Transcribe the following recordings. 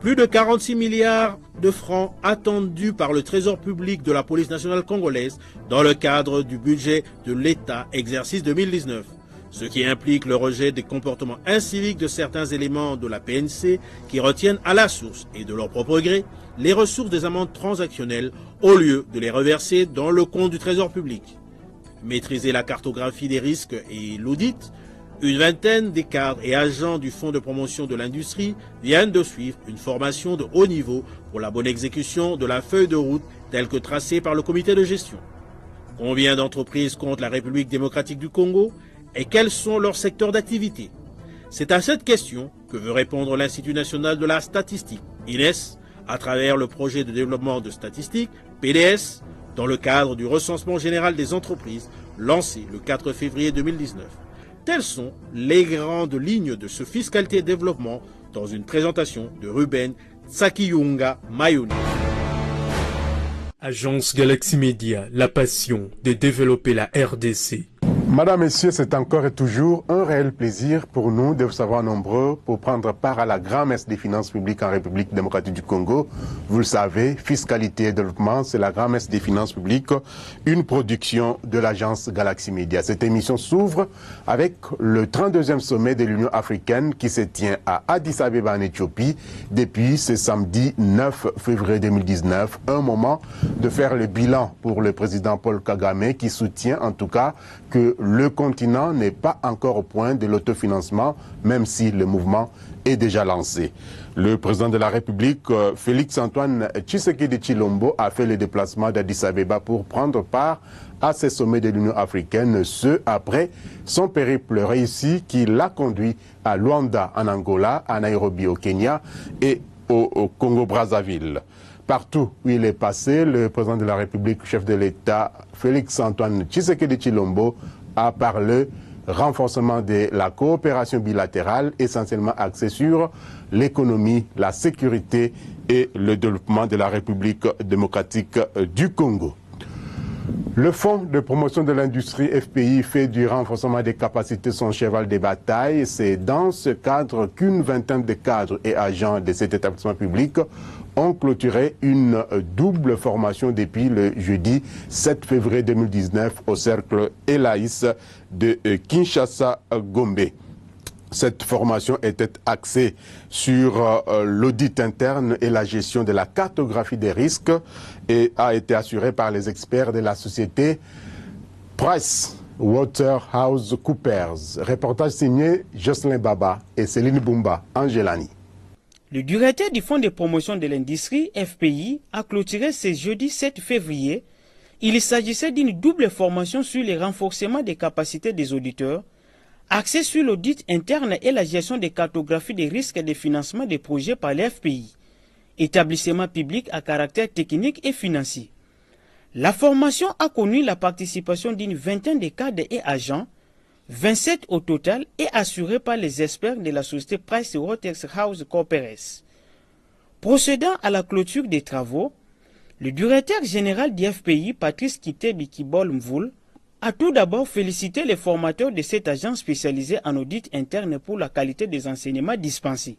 plus de 46 milliards de francs attendus par le Trésor public de la police nationale congolaise dans le cadre du budget de l'État exercice 2019. Ce qui implique le rejet des comportements inciviques de certains éléments de la PNC qui retiennent à la source et de leur propre gré les ressources des amendes transactionnelles au lieu de les reverser dans le compte du Trésor public. Maîtriser la cartographie des risques et l'audit, une vingtaine des cadres et agents du Fonds de promotion de l'industrie viennent de suivre une formation de haut niveau pour la bonne exécution de la feuille de route telle que tracée par le comité de gestion. Combien d'entreprises compte la République démocratique du Congo et quels sont leurs secteurs d'activité? C'est à cette question que veut répondre l'Institut national de la statistique, INES, à travers le projet de développement de statistiques, PDS, dans le cadre du recensement général des entreprises lancé le 4 février 2019. Telles sont les grandes lignes de ce fiscalité et développement dans une présentation de Ruben Tsakiyunga Mayoni. Agence Galaxy Media, la passion de développer la RDC. Madame, Messieurs, c'est encore et toujours un réel plaisir pour nous de vous savoir nombreux pour prendre part à la grand-messe des finances publiques en République démocratique du Congo. Vous le savez, fiscalité et développement, c'est la grand-messe des finances publiques, une production de l'agence Galaxy Media. Cette émission s'ouvre avec le 32e sommet de l'Union africaine qui se tient à Addis Abeba en Éthiopie depuis ce samedi 9 février 2019. Un moment de faire le bilan pour le président Paul Kagame qui soutient en tout cas que le continent n'est pas encore au point de l'autofinancement, même si le mouvement est déjà lancé. Le président de la République, Félix-Antoine Tshisekedi Tshilombo, a fait le déplacement d'Addis Abeba pour prendre part à ce sommet de l'Union africaine, ce après son périple réussi qui l'a conduit à Luanda en Angola, à Nairobi au Kenya et au Congo-Brazzaville. Partout où il est passé, le président de la République, chef de l'État, Félix-Antoine Tshisekedi Tshilombo, a parlé renforcement de la coopération bilatérale, essentiellement axée sur l'économie, la sécurité et le développement de la République démocratique du Congo. Le Fonds de promotion de l'industrie FPI fait du renforcement des capacités son cheval de bataille. C'est dans ce cadre qu'une vingtaine de cadres et agents de cet établissement public ont clôturé une double formation depuis le jeudi 7 février 2019 au cercle Elaïs de Kinshasa-Gombe. Cette formation était axée sur l'audit interne et la gestion de la cartographie des risques et a été assurée par les experts de la société PricewaterhouseCoopers. Reportage signé Jocelyn Baba et Céline Bumba Angelani. Le directeur du Fonds de promotion de l'industrie, FPI, a clôturé ce jeudi 7 février. Il s'agissait d'une double formation sur le renforcement des capacités des auditeurs, axée sur l'audit interne et la gestion des cartographies des risques de financement des projets par l'FPI, établissement public à caractère technique et financier. La formation a connu la participation d'une vingtaine de cadres et agents, 27 au total, et assurée par les experts de la société PricewaterhouseCoopers. Procédant à la clôture des travaux, le directeur général du FPI, Patrice Kitebikibol-Mvoul, a tout d'abord félicité les formateurs de cette agence spécialisée en audit interne pour la qualité des enseignements dispensés,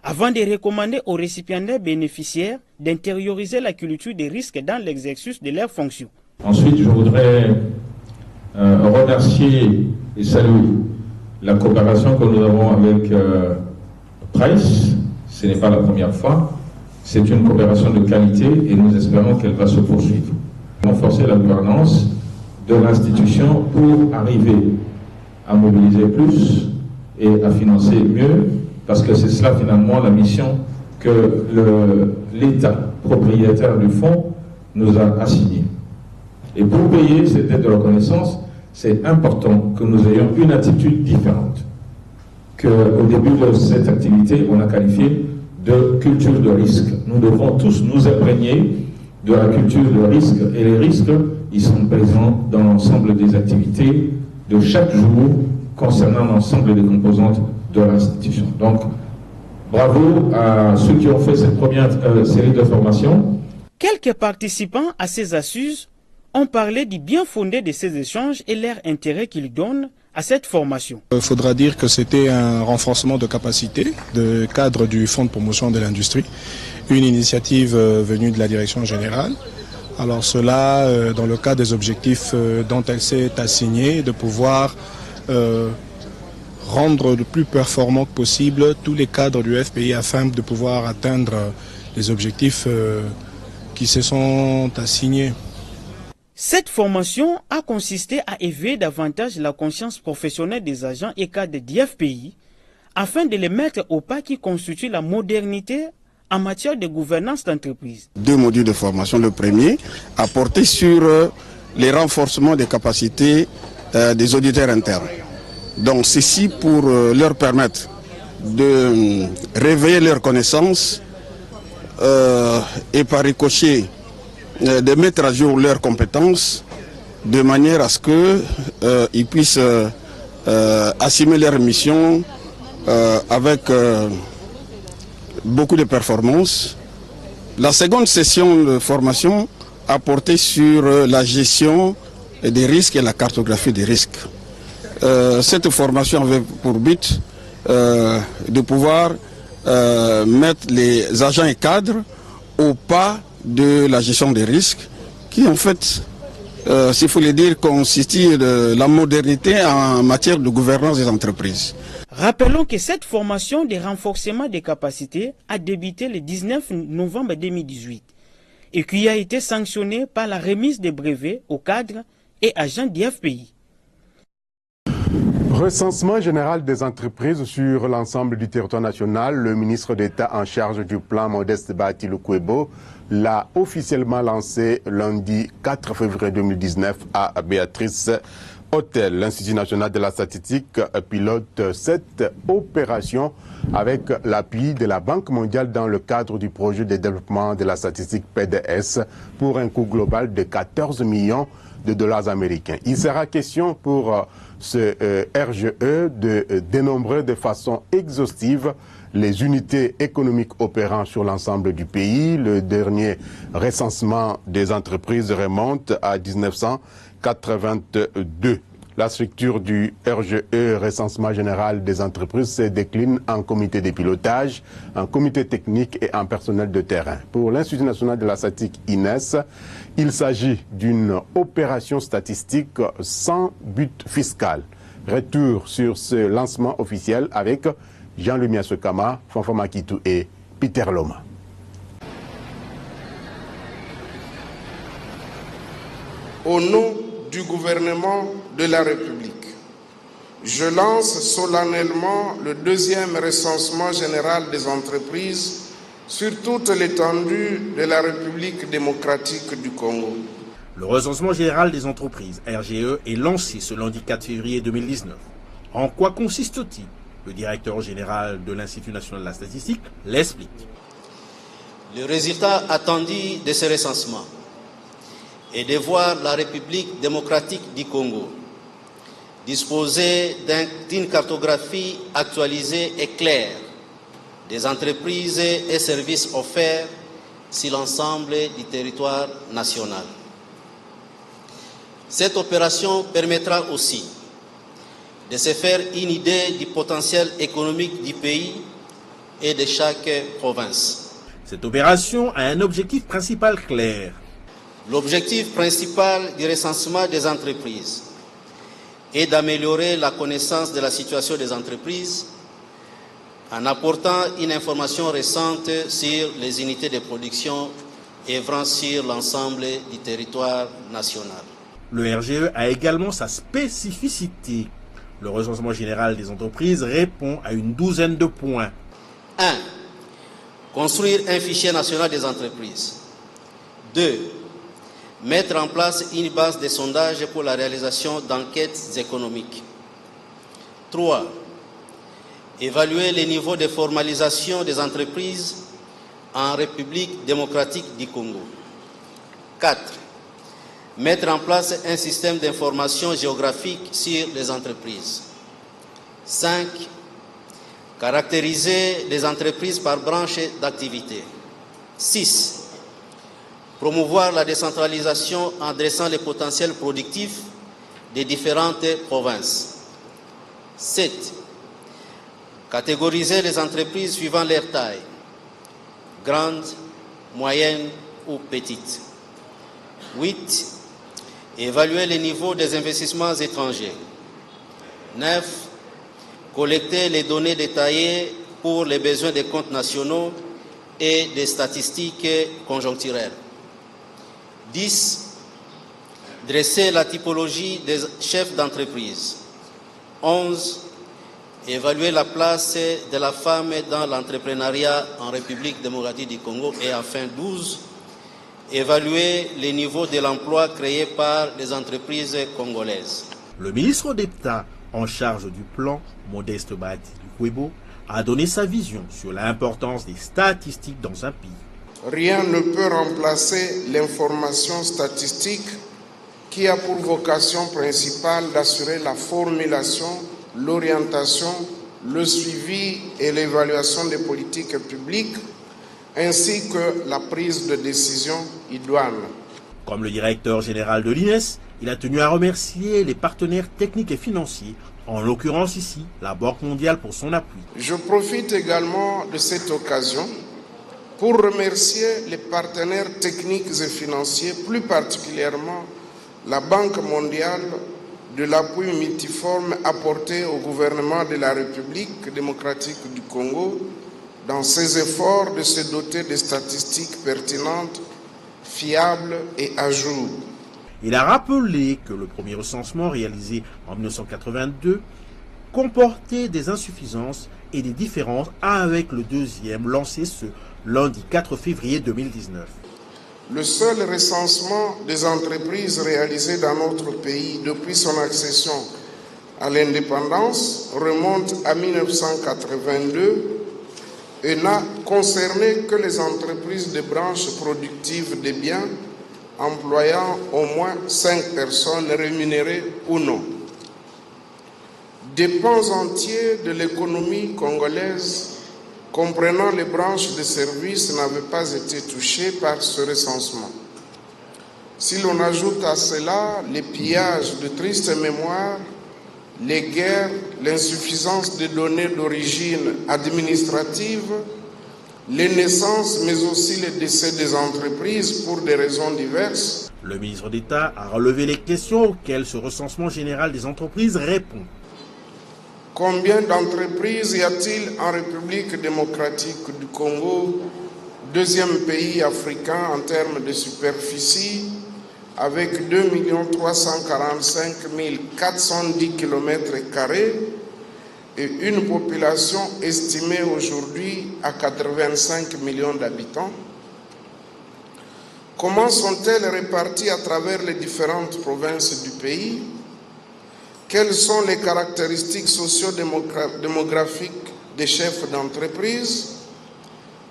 avant de recommander aux récipiendaires bénéficiaires d'intérioriser la culture des risques dans l'exercice de leurs fonctions. Ensuite, je voudrais remercier et saluer la coopération que nous avons avec Price. Ce n'est pas la première fois. C'est une coopération de qualité et nous espérons qu'elle va se poursuivre. Renforcer la gouvernance de l'institution pour arriver à mobiliser plus et à financer mieux, parce que c'est cela finalement la mission que l'État propriétaire du fonds nous a assignée. Et pour payer cette dette de reconnaissance, c'est important que nous ayons une attitude différente. Qu'au début de cette activité, on a qualifié de culture de risque. Nous devons tous nous imprégner de la culture de risque, et les risques, ils sont présents dans l'ensemble des activités de chaque jour concernant l'ensemble des composantes de l'institution. Donc, bravo à ceux qui ont fait cette première série de formations. Quelques participants à ces assises ont parlé du bien fondé de ces échanges et leur intérêt qu'ils donnent à cette formation. Il faudra dire que c'était un renforcement de capacité de cadre du Fonds de promotion de l'industrie, une initiative venue de la direction générale. Alors cela, dans le cadre des objectifs dont elle s'est assignée, de pouvoir rendre le plus performant possible tous les cadres du FPI afin de pouvoir atteindre les objectifs qui se sont assignés. Cette formation a consisté à éveiller davantage la conscience professionnelle des agents et cadres du FPI afin de les mettre au pas qui constitue la modernité en matière de gouvernance d'entreprise. 2 modules de formation. Le premier a porté sur les renforcements des capacités des auditeurs internes. Donc ceci pour leur permettre de réveiller leurs connaissances et par ricochet de mettre à jour leurs compétences de manière à ce qu'ils puissent assumer leur mission avec beaucoup de performances. La seconde session de formation a porté sur la gestion des risques et la cartographie des risques. Cette formation avait pour but de pouvoir mettre les agents et cadres au pas de la gestion des risques, qui en fait, s'il faut le dire, constitue de la modernité en matière de gouvernance des entreprises. Rappelons que cette formation de renforcement des capacités a débuté le 19 novembre 2018 et qui a été sanctionnée par la remise des brevets aux cadres et agents du FPI. Recensement général des entreprises sur l'ensemble du territoire national, le ministre d'État en charge du plan Modeste Bahati Lukwebo l'a officiellement lancé lundi 4 février 2019 à Béatrice Hôtel. L'Institut national de la statistique pilote cette opération avec l'appui de la Banque mondiale dans le cadre du projet de développement de la statistique PDS pour un coût global de 14 millions de dollars américains. Il sera question pour ce RGE de dénombrer de façon exhaustive les unités économiques opérant sur l'ensemble du pays. Le dernier recensement des entreprises remonte à 1982. La structure du RGE, recensement général des entreprises, se décline en comité de pilotage, en comité technique et en personnel de terrain. Pour l'Institut national de la statistique INES, il s'agit d'une opération statistique sans but fiscal. Retour sur ce lancement officiel avec Jean-Louis Miasokama, Fanfa Makitou et Peter Loma. Au nom du gouvernement de la République, je lance solennellement le 2e recensement général des entreprises sur toute l'étendue de la République démocratique du Congo. Le recensement général des entreprises, RGE, est lancé ce lundi 4 février 2019. En quoi consiste-t-il? Le directeur général de l'Institut national de la statistique l'explique. Le résultat attendu de ce recensement est de voir la République démocratique du Congo disposer d'une cartographie actualisée et claire des entreprises et services offerts sur l'ensemble du territoire national. Cette opération permettra aussi de se faire une idée du potentiel économique du pays et de chaque province. Cette opération a un objectif principal clair. L'objectif principal du recensement des entreprises est d'améliorer la connaissance de la situation des entreprises en apportant une information récente sur les unités de production œuvrant sur l'ensemble du territoire national. Le RGE a également sa spécificité. Le recensement général des entreprises répond à une douzaine de points. 1. Construire un fichier national des entreprises. 2. Mettre en place une base de sondage pour la réalisation d'enquêtes économiques. 3. Évaluer les niveaux de formalisation des entreprises en République démocratique du Congo. 4. Mettre en place un système d'information géographique sur les entreprises. 5. Caractériser les entreprises par branche d'activité. 6. Promouvoir la décentralisation en dressant les potentiels productifs des différentes provinces. 7. Catégoriser les entreprises suivant leur taille, grandes, moyennes ou petites. 8. Évaluer les niveaux des investissements étrangers. 9. Collecter les données détaillées pour les besoins des comptes nationaux et des statistiques conjoncturelles. 10. Dresser la typologie des chefs d'entreprise. 11. Évaluer la place de la femme dans l'entrepreneuriat en République démocratique du Congo. Et enfin 12. Évaluer les niveaux de l'emploi créé par les entreprises congolaises. Le ministre d'État en charge du plan, Modeste Badi Lukwebo, a donné sa vision sur l'importance des statistiques dans un pays. Rien ne peut remplacer l'information statistique qui a pour vocation principale d'assurer la formulation, l'orientation, le suivi et l'évaluation des politiques publiques, ainsi que la prise de décision idoine. Comme le directeur général de l'INES, il a tenu à remercier les partenaires techniques et financiers, en l'occurrence ici, la Banque mondiale pour son appui. Je profite également de cette occasion pour remercier les partenaires techniques et financiers, plus particulièrement la Banque mondiale, de l'appui multiforme apporté au gouvernement de la République démocratique du Congo dans ses efforts de se doter de statistiques pertinentes, fiables et à jour. Il a rappelé que le premier recensement réalisé en 1982 comportait des insuffisances et des différences avec le deuxième lancé ce lundi 4 février 2019. Le seul recensement des entreprises réalisé dans notre pays depuis son accession à l'indépendance remonte à 1982 et n'a concerné que les entreprises de branches productives des biens employant au moins 5 personnes rémunérées ou non. Des pans entiers de l'économie congolaise, comprenant les branches de services, n'avaient pas été touchés par ce recensement. Si l'on ajoute à cela les pillages de triste mémoire, les guerres, l'insuffisance des données d'origine administrative, les naissances, mais aussi les décès des entreprises pour des raisons diverses. Le ministre d'État a relevé les questions auxquelles ce recensement général des entreprises répond. Combien d'entreprises y a-t-il en République démocratique du Congo, deuxième pays africain en termes de superficie, avec 2 345 410 km² et une population estimée aujourd'hui à 85 millions d'habitants? Comment sont-elles réparties à travers les différentes provinces du pays? Quelles sont les caractéristiques socio-démographiques des chefs d'entreprise?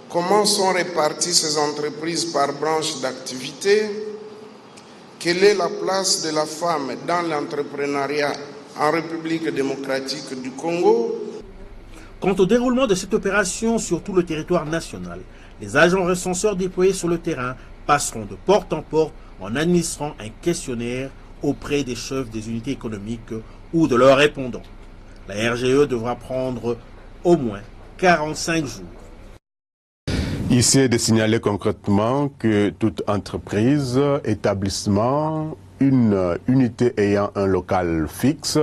Comment sont réparties ces entreprises par branche d'activité? Quelle est la place de la femme dans l'entrepreneuriat en République démocratique du Congo? Quant au déroulement de cette opération sur tout le territoire national, les agents recenseurs déployés sur le terrain passeront de porte en porte en administrant un questionnaire auprès des chefs des unités économiques ou de leurs répondants. La RGE devra prendre au moins 45 jours. Ici est de signaler concrètement que toute entreprise, établissement, une unité ayant un local fixe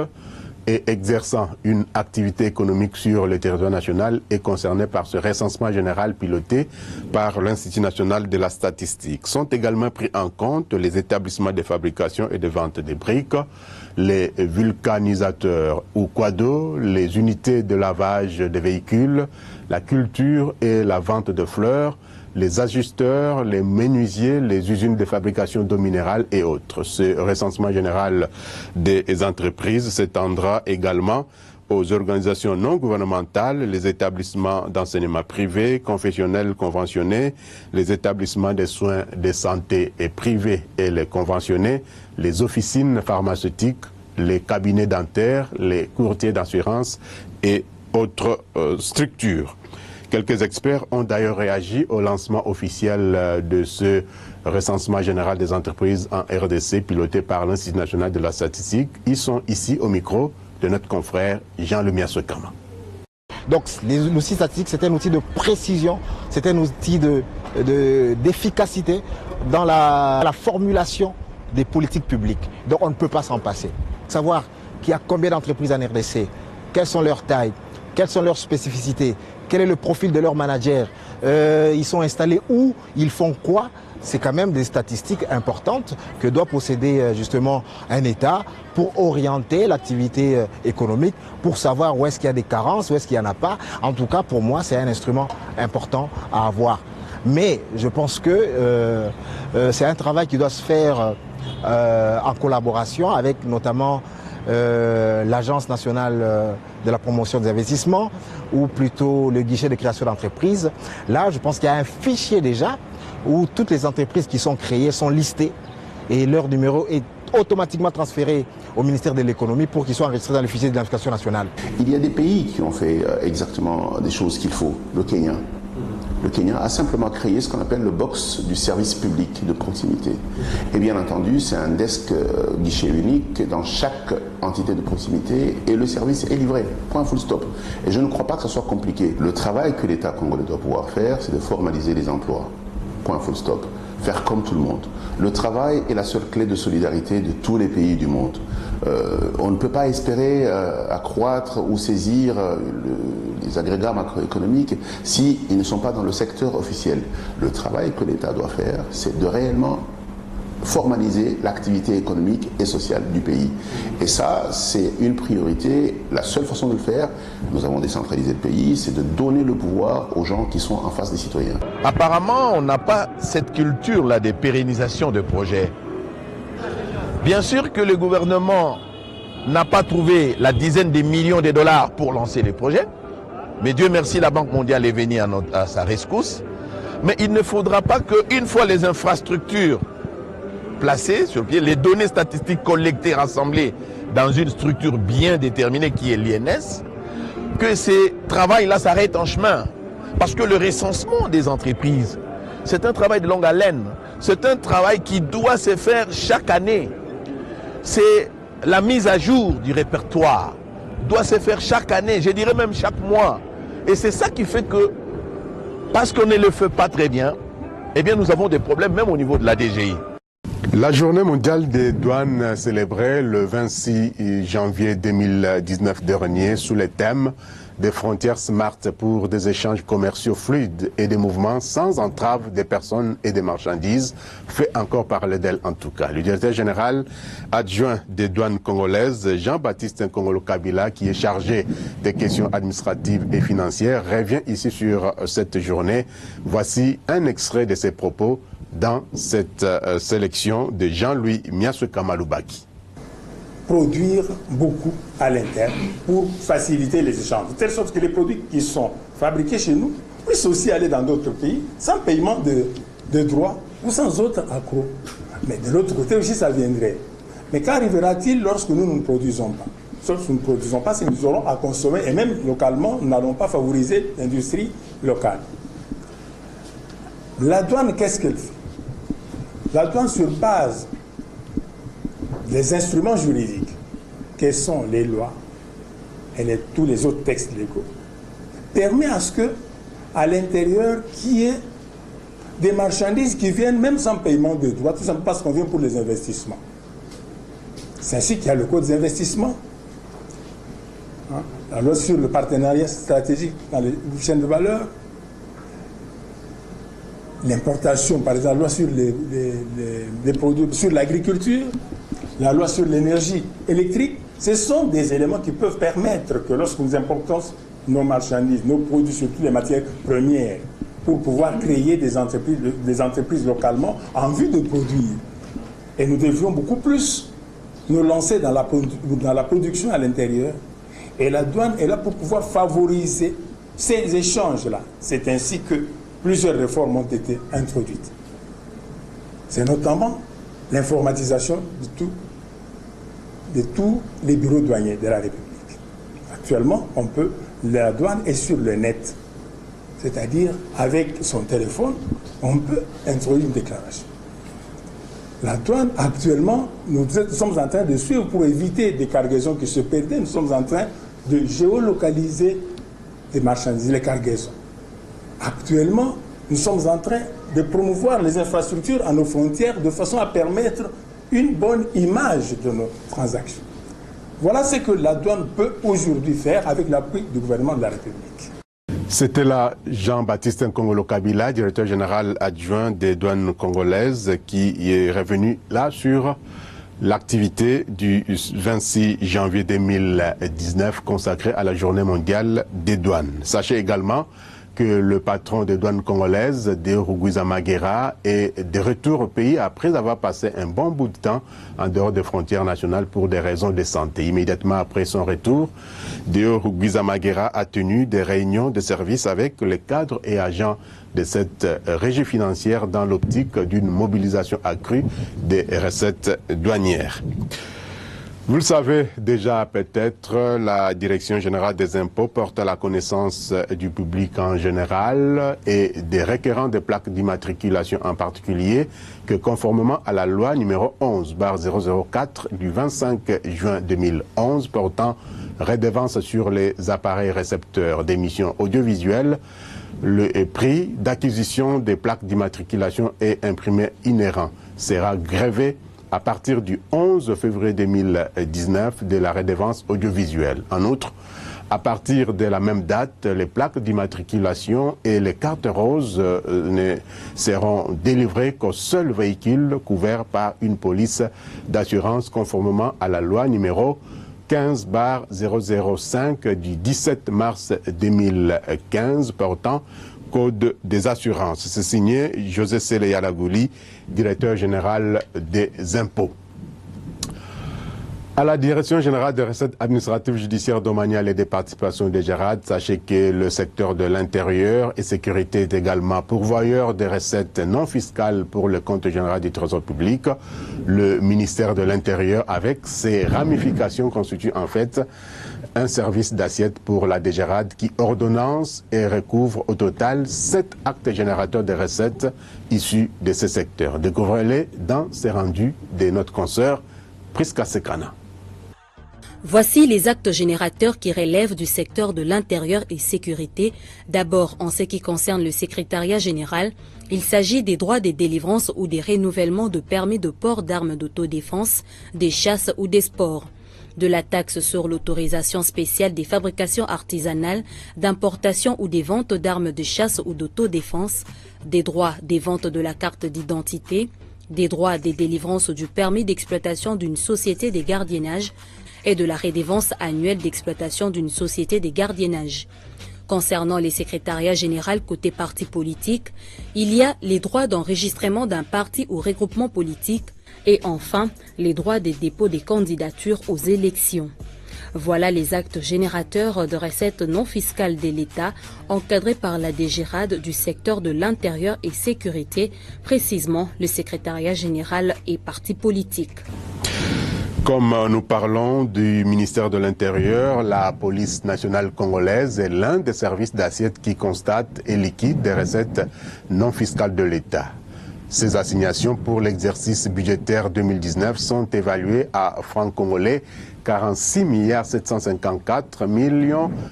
et exerçant une activité économique sur le territoire national est concernée par ce recensement général piloté par l'Institut national de la statistique. Sont également pris en compte les établissements de fabrication et de vente des briques, les vulcanisateurs ou quados, les unités de lavage des véhicules, la culture et la vente de fleurs, les ajusteurs, les menuisiers, les usines de fabrication d'eau minérale et autres. Ce recensement général des entreprises s'étendra également aux organisations non gouvernementales, les établissements d'enseignement privé, confessionnels conventionnés, les établissements de soins de santé et privés et les conventionnés, les officines pharmaceutiques, les cabinets dentaires, les courtiers d'assurance et autres structures. Quelques experts ont d'ailleurs réagi au lancement officiel de ce recensement général des entreprises en RDC piloté par l'Institut national de la statistique. Ils sont ici au micro de notre confrère Jean-Louis Miasokama. Donc l'outil statistique, c'est un outil de précision, c'est un outil d'efficacité dans la formulation des politiques publiques. Donc on ne peut pas s'en passer. Savoir qu'il y a combien d'entreprises en RDC, quelles sont leurs tailles, quelles sont leurs spécificités, quel est le profil de leurs managers, ils sont installés où, ils font quoi, c'est quand même des statistiques importantes que doit posséder justement un État pour orienter l'activité économique, pour savoir où est-ce qu'il y a des carences, où est-ce qu'il n'y en a pas. En tout cas, pour moi, c'est un instrument important à avoir. Mais je pense que c'est un travail qui doit se faire en collaboration avec notamment l'Agence nationale de la promotion des investissements ou plutôt le guichet de création d'entreprises. Là, je pense qu'il y a un fichier déjà où toutes les entreprises qui sont créées sont listées et leur numéro est automatiquement transféré au ministère de l'économie pour qu'ils soient enregistrés dans le fichier d'identification nationale. Il y a des pays qui ont fait exactement des choses qu'il faut. Le Kenya. Le Kenya a simplement créé ce qu'on appelle le box du service public de proximité. Et bien entendu, c'est un desk guichet unique dans chaque entité de proximité et le service est livré. Point full stop. Et je ne crois pas que ce soit compliqué. Le travail que l'État congolais doit pouvoir faire, c'est de formaliser les emplois. Point full stop. Faire comme tout le monde. Le travail est la seule clé de solidarité de tous les pays du monde. On ne peut pas espérer accroître ou saisir les agrégats macroéconomiques s'ils ne sont pas dans le secteur officiel. Le travail que l'État doit faire, c'est de réellement formaliser l'activité économique et sociale du pays. Et ça, c'est une priorité. La seule façon de le faire, nous avons décentralisé le pays, c'est de donner le pouvoir aux gens qui sont en face des citoyens. Apparemment, on n'a pas cette culture-là de pérennisation de projets. Bien sûr que le gouvernement n'a pas trouvé la dizaine de millions de dollars pour lancer les projets, mais Dieu merci, la Banque mondiale est venue à sa rescousse. Mais il ne faudra pas qu'une fois les infrastructures placées sur pied, les données statistiques collectées, rassemblées dans une structure bien déterminée qui est l'INS, que ces travails-là s'arrêtent en chemin. Parce que le recensement des entreprises, c'est un travail de longue haleine. C'est un travail qui doit se faire chaque année. C'est la mise à jour du répertoire, doit se faire chaque année, je dirais même chaque mois. Et c'est ça qui fait que, parce qu'on ne le fait pas très bien, eh bien nous avons des problèmes même au niveau de la DGI. La journée mondiale des douanes célébrée le 26 janvier 2019 dernier sous le thème des frontières smart pour des échanges commerciaux fluides et des mouvements sans entrave des personnes et des marchandises fait encore parler d'elle en tout cas. Le directeur général adjoint des douanes congolaises, Jean-Baptiste Nkongolo Kabila, qui est chargé des questions administratives et financières, revient ici sur cette journée. Voici un extrait de ses propos dans cette sélection de Jean-Louis Miasokama Lubaki. Produire beaucoup à l'interne pour faciliter les échanges. De telle sorte que les produits qui sont fabriqués chez nous puissent aussi aller dans d'autres pays sans paiement de droits ou sans autre accroc. Mais de l'autre côté aussi, ça viendrait. Mais qu'arrivera-t-il lorsque nous ne produisons pas? Lorsque nous ne produisons pas, c'est que nous aurons à consommer et même localement, nous n'allons pas favoriser l'industrie locale. La douane, qu'est-ce qu'elle fait? La douane, sur base des instruments juridiques, que sont les lois et tous les autres textes légaux, permet à ce que, à l'intérieur, qu'il y ait des marchandises qui viennent même sans paiement de droits, tout simplement parce qu'on vient pour les investissements. C'est ainsi qu'il y a le code des investissements, la loi sur le partenariat stratégique dans les chaînes de valeur, l'importation, par exemple, la loi sur les produits, sur l'agriculture, la loi sur l'énergie électrique. Ce sont des éléments qui peuvent permettre que lorsque nous importons nos marchandises, nos produits, surtout les matières premières, pour pouvoir créer des entreprises localement en vue de produire. Et nous devrions beaucoup plus nous lancer dans la production à l'intérieur. Et la douane est là pour pouvoir favoriser ces échanges-là. C'est ainsi que plusieurs réformes ont été introduites. C'est notamment l'informatisation de tous les bureaux douaniers de la République. Actuellement, la douane est sur le net. C'est-à-dire, avec son téléphone, on peut introduire une déclaration. La douane, actuellement, nous sommes en train de suivre pour éviter des cargaisons qui se perdaient. Nous sommes en train de géolocaliser les marchandises, les cargaisons. Actuellement, nous sommes en train de promouvoir les infrastructures à nos frontières de façon à permettre une bonne image de nos transactions. Voilà ce que la douane peut aujourd'hui faire avec l'appui du gouvernement de la République. C'était là Jean-Baptiste Nkongolo Kabila, directeur général adjoint des douanes congolaises, qui est revenu là sur l'activité du 26 janvier 2019 consacrée à la journée mondiale des douanes. Sachez également que le patron des douanes congolaises, Deo Rugwizamaguera, est de retour au pays après avoir passé un bon bout de temps en dehors des frontières nationales pour des raisons de santé. Immédiatement après son retour, Deo Rugwizamaguera a tenu des réunions de service avec les cadres et agents de cette régie financière dans l'optique d'une mobilisation accrue des recettes douanières. Vous le savez déjà peut-être, la Direction générale des impôts porte à la connaissance du public en général et des requérants de plaques d'immatriculation en particulier que conformément à la loi numéro 11/004 du 25 juin 2011 portant redevance sur les appareils récepteurs d'émissions audiovisuelles, le prix d'acquisition des plaques d'immatriculation et imprimés inhérents sera grévé à partir du 11 février 2019 de la redevance audiovisuelle. En outre, à partir de la même date, les plaques d'immatriculation et les cartes roses ne seront délivrées qu'aux seuls véhicules couverts par une police d'assurance conformément à la loi numéro 15/005 du 17 mars 2015 portant Code des assurances. C'est signé José Sele Yalagouli, directeur général des impôts. À la Direction générale des recettes administratives, judiciaires, domaniales et des participations des GERAD, sachez que le secteur de l'intérieur et sécurité est également pourvoyeur des recettes non fiscales pour le compte général du Trésor public. Le ministère de l'Intérieur, avec ses ramifications, constitue en fait un service d'assiette pour la DGRAD qui ordonnance et recouvre au total 7 actes générateurs de recettes issus de ce secteur. Découvrez-les dans ces rendus de notre consoeur Priska Sekana. Voici les actes générateurs qui relèvent du secteur de l'intérieur et sécurité. D'abord, en ce qui concerne le secrétariat général, il s'agit des droits de délivrance ou des renouvellements de permis de port d'armes d'autodéfense, des chasses ou des sports, de la taxe sur l'autorisation spéciale des fabrications artisanales, d'importation ou des ventes d'armes de chasse ou d'autodéfense, des droits des ventes de la carte d'identité, des droits des délivrances du permis d'exploitation d'une société de gardiennage et de la redevance annuelle d'exploitation d'une société de gardiennage. Concernant les secrétariats généraux côté parti politique, il y a les droits d'enregistrement d'un parti ou regroupement politique et enfin les droits des dépôts des candidatures aux élections. Voilà les actes générateurs de recettes non fiscales de l'État encadrés par la DGRAD du secteur de l'intérieur et sécurité, précisément le secrétariat général et parti politique. Comme nous parlons du ministère de l'Intérieur, la police nationale congolaise est l'un des services d'assiette qui constate et liquide des recettes non fiscales de l'État. Ces assignations pour l'exercice budgétaire 2019 sont évaluées à francs congolais 46 754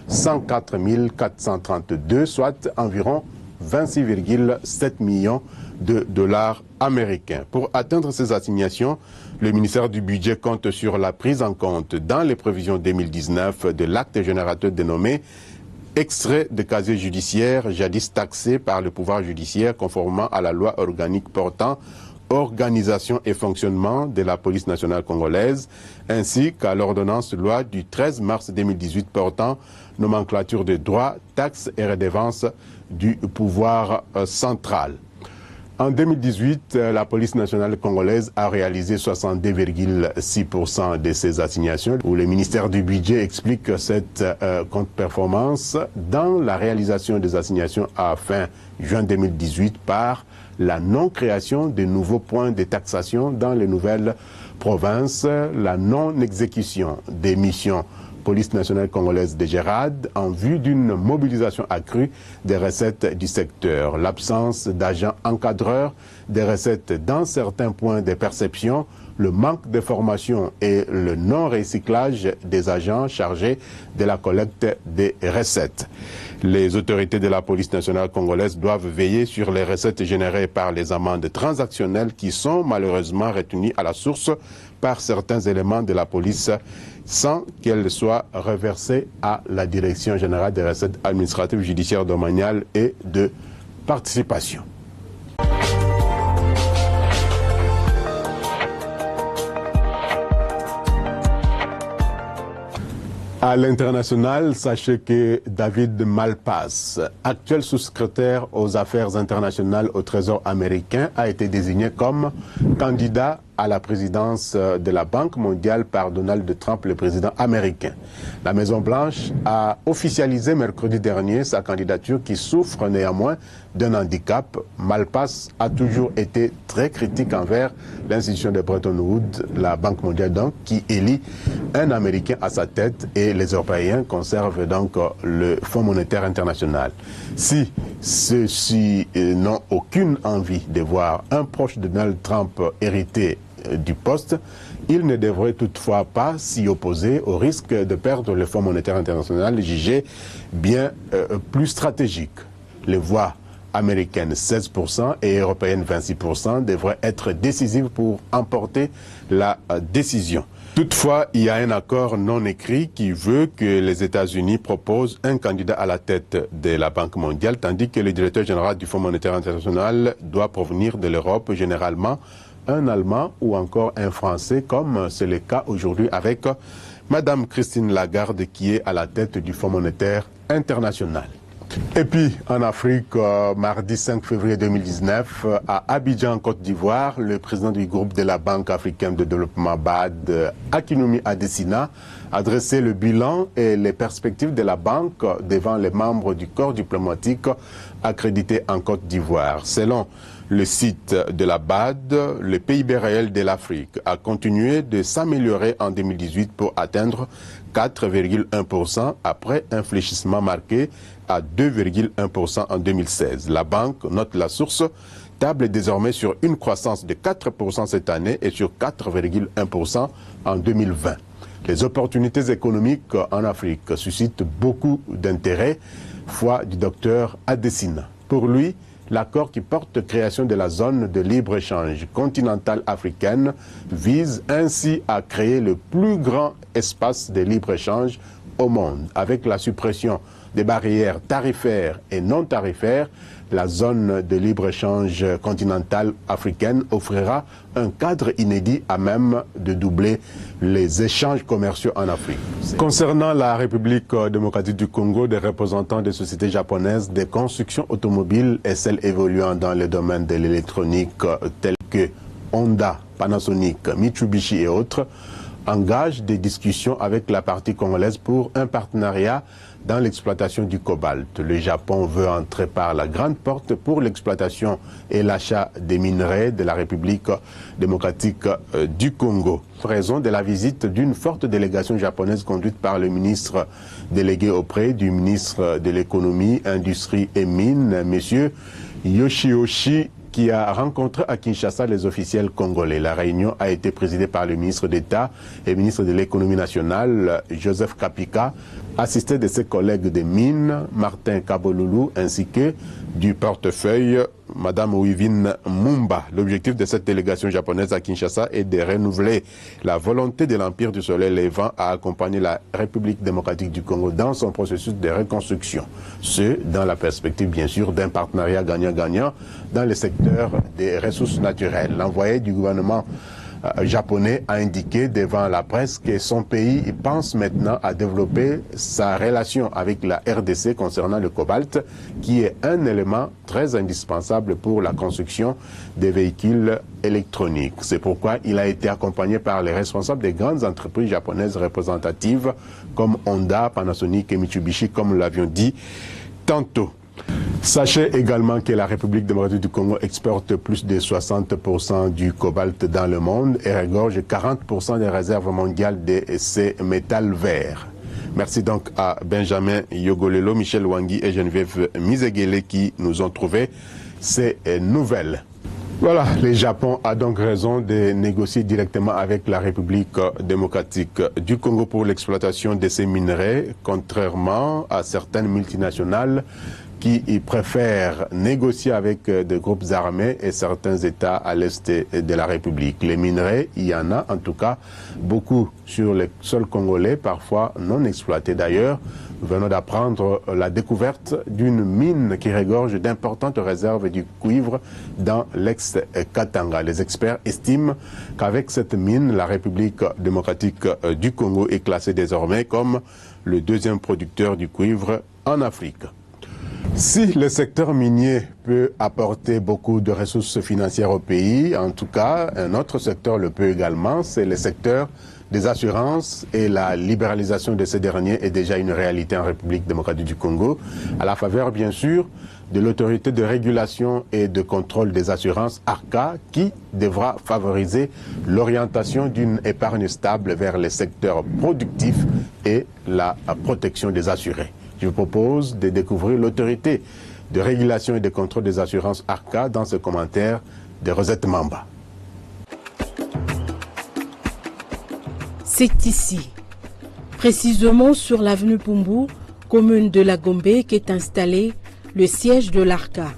104 432, soit environ 26,7 millions de dollars américains. Pour atteindre ces assignations, le ministère du Budget compte sur la prise en compte dans les prévisions 2019 de l'acte générateur dénommé extrait de casier judiciaire jadis taxé par le pouvoir judiciaire conformément à la loi organique portant organisation et fonctionnement de la police nationale congolaise, ainsi qu'à l'ordonnance loi du 13 mars 2018 portant nomenclature de droits, taxes et redevances du pouvoir central. En 2018, la police nationale congolaise a réalisé 62,6% de ces assignations, où le ministère du Budget explique cette contre-performance dans la réalisation des assignations à fin juin 2018 par la non-création de nouveaux points de taxation dans les nouvelles provinces, la non-exécution des missions police nationale congolaise de Gérard en vue d'une mobilisation accrue des recettes du secteur. L'absence d'agents encadreurs des recettes dans certains points de perception, le manque de formation et le non-recyclage des agents chargés de la collecte des recettes. Les autorités de la police nationale congolaise doivent veiller sur les recettes générées par les amendes transactionnelles qui sont malheureusement retenues à la source par certains éléments de la police sans qu'elles soient reversées à la Direction générale des recettes administratives, judiciaires, domaniales et de participation. À l'international, sachez que David Malpass, actuel sous-secrétaire aux affaires internationales au Trésor américain, a été désigné comme candidat à la présidence de la Banque mondiale par Donald Trump, le président américain. La Maison-Blanche a officialisé mercredi dernier sa candidature qui souffre néanmoins d'un handicap. Malpass a toujours été très critique envers l'institution de Bretton Woods, la Banque mondiale donc, qui élit un Américain à sa tête et les Européens conservent donc le Fonds monétaire international. Si ceux-ci n'ont aucune envie de voir un proche de Donald Trump hériter du poste, il ne devrait toutefois pas s'y opposer au risque de perdre le Fonds monétaire international jugé bien plus stratégique. Les voix américaines 16% et européennes 26% devraient être décisives pour emporter la décision. Toutefois, il y a un accord non écrit qui veut que les États-Unis proposent un candidat à la tête de la Banque mondiale, tandis que le directeur général du Fonds monétaire international doit provenir de l'Europe, généralement un Allemand ou encore un Français, comme c'est le cas aujourd'hui avec Madame Christine Lagarde qui est à la tête du Fonds monétaire international. Et puis, en Afrique, mardi 5 février 2019, à Abidjan, Côte d'Ivoire, le président du groupe de la Banque africaine de développement BAD, Akinwumi Adesina, a dressé le bilan et les perspectives de la banque devant les membres du corps diplomatique accrédité en Côte d'Ivoire. Selon le site de la BAD, le PIB réel de l'Afrique a continué de s'améliorer en 2018 pour atteindre 4,1% après un fléchissement marqué à 2,1% en 2016. La banque, note la source, table désormais sur une croissance de 4% cette année et sur 4,1% en 2020. Les opportunités économiques en Afrique suscitent beaucoup d'intérêt, foi du docteur Adesina. Pour lui, l'accord qui porte création de la zone de libre-échange continentale africaine vise ainsi à créer le plus grand espace de libre-échange au monde. Avec la suppression des barrières tarifaires et non tarifaires, la zone de libre-échange continentale africaine offrira un cadre inédit à même de doubler les échanges commerciaux en Afrique. Concernant la République démocratique du Congo, des représentants des sociétés japonaises des constructions automobiles et celles évoluant dans le domaine de l'électronique telles que Honda, Panasonic, Mitsubishi et autres engagent des discussions avec la partie congolaise pour un partenariat dans l'exploitation du cobalt. Le Japon veut entrer par la grande porte pour l'exploitation et l'achat des minerais de la République démocratique du Congo. Raison de la visite d'une forte délégation japonaise conduite par le ministre délégué auprès du ministre de l'économie, industrie et mines, M. Yoshiyoshi, qui a rencontré à Kinshasa les officiels congolais. La réunion a été présidée par le ministre d'État et ministre de l'économie nationale, Joseph Kapika, assisté de ses collègues des mines, Martin Kaboloulou, ainsi que du portefeuille, Madame Wivine Mumba. L'objectif de cette délégation japonaise à Kinshasa est de renouveler la volonté de l'Empire du Soleil Levant à accompagner la République démocratique du Congo dans son processus de reconstruction. Ce, dans la perspective, bien sûr, d'un partenariat gagnant-gagnant dans le secteur des ressources naturelles. L'envoyé du gouvernement japonais a indiqué devant la presse que son pays pense maintenant à développer sa relation avec la RDC concernant le cobalt, qui est un élément très indispensable pour la construction des véhicules électroniques. C'est pourquoi il a été accompagné par les responsables des grandes entreprises japonaises représentatives comme Honda, Panasonic et Mitsubishi, comme nous l'avions dit tantôt. Sachez également que la République démocratique du Congo exporte plus de 60% du cobalt dans le monde et regorge 40% des réserves mondiales de ces métals verts. Merci donc à Benjamin Yogolelo, Michel Wangui et Geneviève Mizegele qui nous ont trouvé ces nouvelles. Voilà, le Japon a donc raison de négocier directement avec la République démocratique du Congo pour l'exploitation de ces minerais, contrairement à certaines multinationales qui préfèrent négocier avec des groupes armés et certains États à l'est de la République. Les minerais, il y en a en tout cas beaucoup sur le sol congolais, parfois non exploités d'ailleurs. Nous venons d'apprendre la découverte d'une mine qui regorge d'importantes réserves du cuivre dans l'ex-Katanga. Les experts estiment qu'avec cette mine, la République démocratique du Congo est classée désormais comme le deuxième producteur du cuivre en Afrique. Si le secteur minier peut apporter beaucoup de ressources financières au pays, en tout cas, un autre secteur le peut également, c'est le secteur des assurances, et la libéralisation de ces derniers est déjà une réalité en République démocratique du Congo, à la faveur bien sûr de l'autorité de régulation et de contrôle des assurances ARCA, qui devra favoriser l'orientation d'une épargne stable vers les secteurs productifs et la protection des assurés. Je vous propose de découvrir l'autorité de régulation et de contrôle des assurances ARCA dans ce commentaire de Rosette Mamba. C'est ici, précisément sur l'avenue Pumbu, commune de la Gombe, qu'est installé le siège de l'ARCA,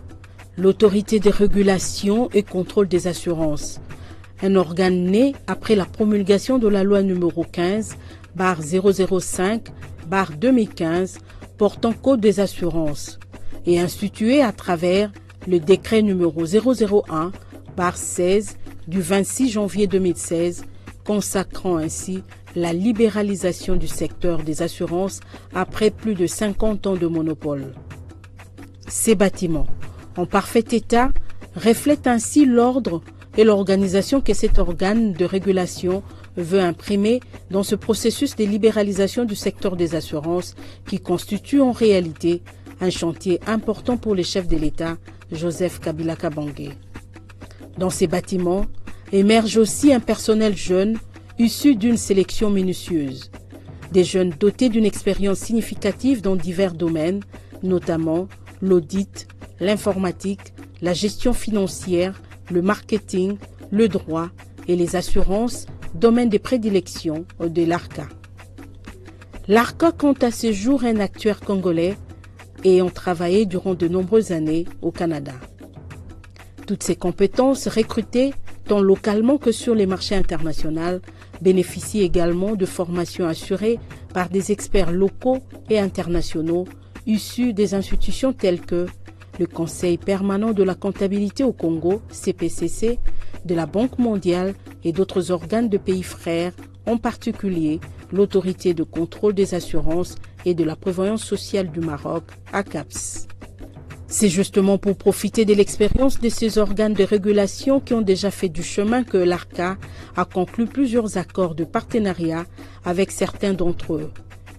l'autorité de régulation et contrôle des assurances, un organe né après la promulgation de la loi numéro 15/005/2015 portant code des assurances et institué à travers le décret numéro 001/16 du 26 janvier 2016, consacrant ainsi la libéralisation du secteur des assurances après plus de 50 ans de monopole. Ces bâtiments, en parfait état, reflètent ainsi l'ordre et l'organisation que cet organe de régulation veut imprimer dans ce processus de libéralisation du secteur des assurances qui constitue en réalité un chantier important pour le chef de l'État, Joseph Kabila Kabange. Dans ces bâtiments émerge aussi un personnel jeune issu d'une sélection minutieuse. Des jeunes dotés d'une expérience significative dans divers domaines, notamment l'audit, l'informatique, la gestion financière, le marketing, le droit et les assurances, domaine de prédilection de l'ARCA. L'ARCA compte à ce jour un actuaire congolais ayant travaillé durant de nombreuses années au Canada. Toutes ces compétences recrutées tant localement que sur les marchés internationaux bénéficient également de formations assurées par des experts locaux et internationaux issus des institutions telles que le Conseil permanent de la comptabilité au Congo, CPCC, de la Banque mondiale et d'autres organes de pays frères, en particulier l'autorité de contrôle des assurances et de la prévoyance sociale du Maroc, ACAPS. C'est justement pour profiter de l'expérience de ces organes de régulation qui ont déjà fait du chemin que l'ARCA a conclu plusieurs accords de partenariat avec certains d'entre eux.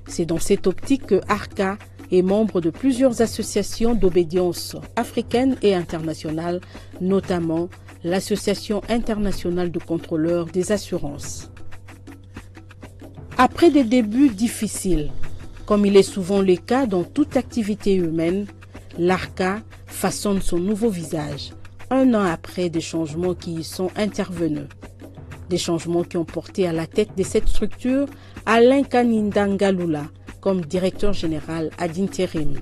C'est dans cette optique que ARCA est membre de plusieurs associations d'obédience africaines et internationales, notamment l'Association internationale de contrôleurs des assurances. Après des débuts difficiles, comme il est souvent le cas dans toute activité humaine, l'ARCA façonne son nouveau visage, un an après des changements qui y sont intervenus. Des changements qui ont porté à la tête de cette structure Alain Kanindangalula comme directeur général ad interim.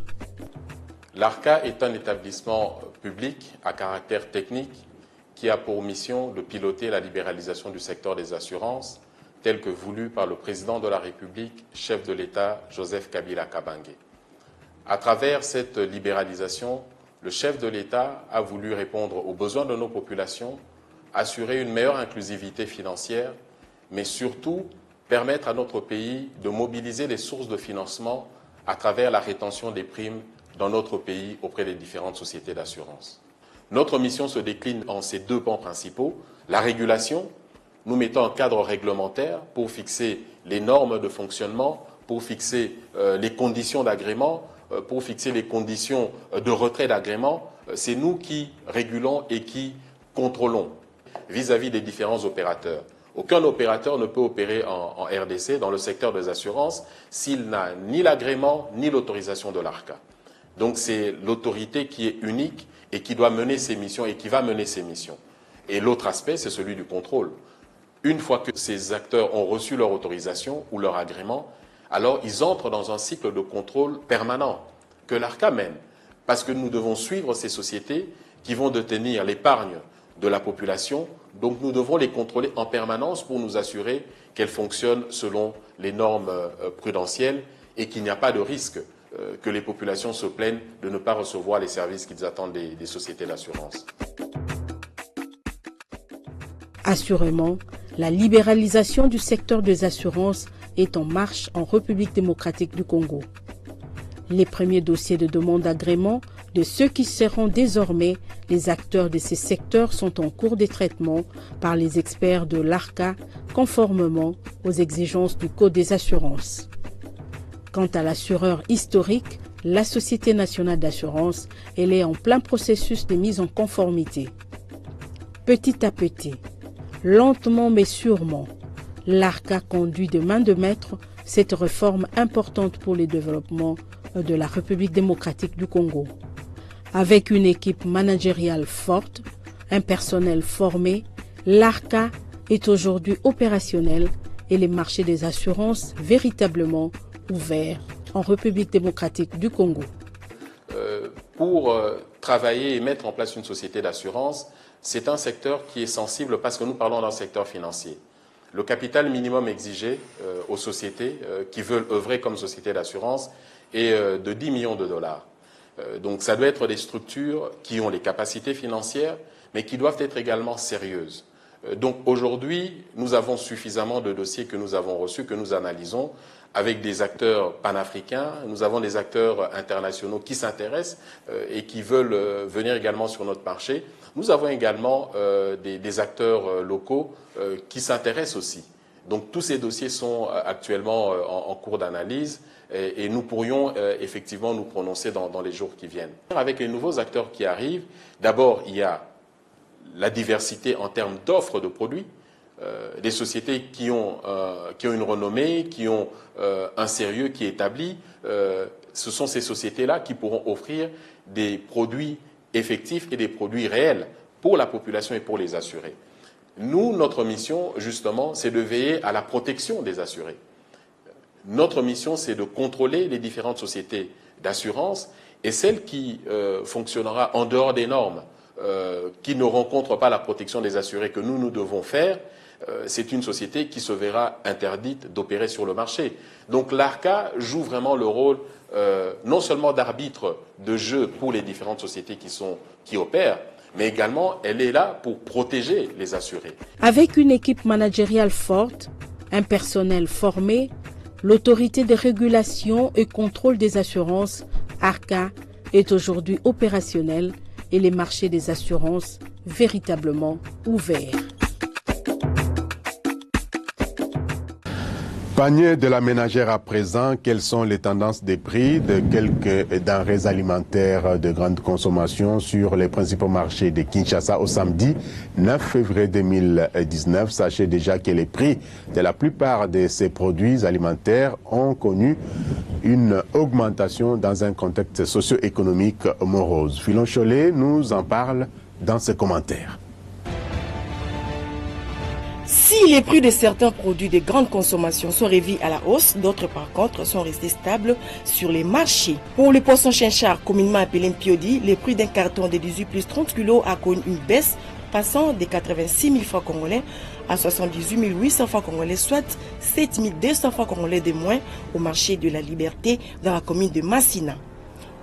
L'ARCA est un établissement public à caractère technique qui a pour mission de piloter la libéralisation du secteur des assurances tel que voulu par le président de la République, chef de l'État, Joseph Kabila Kabange. À travers cette libéralisation, le chef de l'État a voulu répondre aux besoins de nos populations, assurer une meilleure inclusivité financière, mais surtout permettre à notre pays de mobiliser les sources de financement à travers la rétention des primes dans notre pays auprès des différentes sociétés d'assurance. Notre mission se décline en ces deux pans principaux. La régulation, nous mettons un cadre réglementaire pour fixer les normes de fonctionnement, pour fixer les conditions d'agrément, pour fixer les conditions de retrait d'agrément. C'est nous qui régulons et qui contrôlons vis-à-vis des différents opérateurs. Aucun opérateur ne peut opérer en RDC dans le secteur des assurances s'il n'a ni l'agrément ni l'autorisation de l'ARCA. Donc c'est l'autorité qui est unique et qui doit mener ses missions et qui va mener ses missions. Et l'autre aspect, c'est celui du contrôle. Une fois que ces acteurs ont reçu leur autorisation ou leur agrément, alors ils entrent dans un cycle de contrôle permanent que l'ARCA mène. Parce que nous devons suivre ces sociétés qui vont détenir l'épargne de la population. Donc nous devons les contrôler en permanence pour nous assurer qu'elles fonctionnent selon les normes prudentielles et qu'il n'y a pas de risque que les populations se plaignent de ne pas recevoir les services qu'ils attendent des sociétés d'assurance. Assurément, la libéralisation du secteur des assurances est en marche en République démocratique du Congo. Les premiers dossiers de demande d'agrément de ceux qui seront désormais les acteurs de ces secteurs sont en cours de traitement par les experts de l'ARCA conformément aux exigences du Code des assurances. Quant à l'assureur historique, la Société nationale d'assurance, elle est en plein processus de mise en conformité. Petit à petit, lentement mais sûrement, l'ARCA conduit de main de maître cette réforme importante pour le développement de la République démocratique du Congo. Avec une équipe managériale forte, un personnel formé, l'ARCA est aujourd'hui opérationnel et les marchés des assurances véritablement ouverts en République démocratique du Congo. Pour travailler et mettre en place une société d'assurance, c'est un secteur qui est sensible parce que nous parlons d'un secteur financier. Le capital minimum exigé aux sociétés qui veulent œuvrer comme société d'assurance est de 10 millions de dollars. Donc ça doit être des structures qui ont les capacités financières, mais qui doivent être également sérieuses. Donc aujourd'hui, nous avons suffisamment de dossiers que nous avons reçus, que nous analysons, avec des acteurs panafricains. Nous avons des acteurs internationaux qui s'intéressent et qui veulent venir également sur notre marché. Nous avons également des acteurs locaux qui s'intéressent aussi. Donc tous ces dossiers sont actuellement en cours d'analyse et nous pourrions effectivement nous prononcer dans les jours qui viennent. Avec les nouveaux acteurs qui arrivent, d'abord il y a la diversité en termes d'offres de produits, des sociétés qui ont une renommée, qui ont un sérieux qui est établi. Ce sont ces sociétés-là qui pourront offrir des produits effectifs et des produits réels pour la population et pour les assurés. Nous, notre mission, justement, c'est de veiller à la protection des assurés. Notre mission, c'est de contrôler les différentes sociétés d'assurance et celle qui fonctionnera en dehors des normes, qui ne rencontre pas la protection des assurés que nous devons faire, c'est une société qui se verra interdite d'opérer sur le marché. Donc l'ARCA joue vraiment le rôle non seulement d'arbitre de jeu pour les différentes sociétés qui opèrent, mais également elle est là pour protéger les assurés. Avec une équipe managériale forte, un personnel formé, l'autorité de régulation et contrôle des assurances, ARCA, est aujourd'hui opérationnelle et les marchés des assurances véritablement ouverts. Panier de la ménagère à présent, quelles sont les tendances des prix de quelques denrées alimentaires de grande consommation sur les principaux marchés de Kinshasa au samedi 9 février 2019? Sachez déjà que les prix de la plupart de ces produits alimentaires ont connu une augmentation dans un contexte socio-économique morose. Philon Cholet nous en parle dans ses commentaires. Si les prix de certains produits de grande consommation sont revus à la hausse, d'autres par contre sont restés stables sur les marchés. Pour le poisson chinchard, communément appelé Mpiodi, le prix d'un carton de 18 plus 30 kg a connu une baisse passant de 86 000 francs congolais à 78 800 francs congolais, soit 7 200 francs congolais de moins au marché de la Liberté dans la commune de Massina.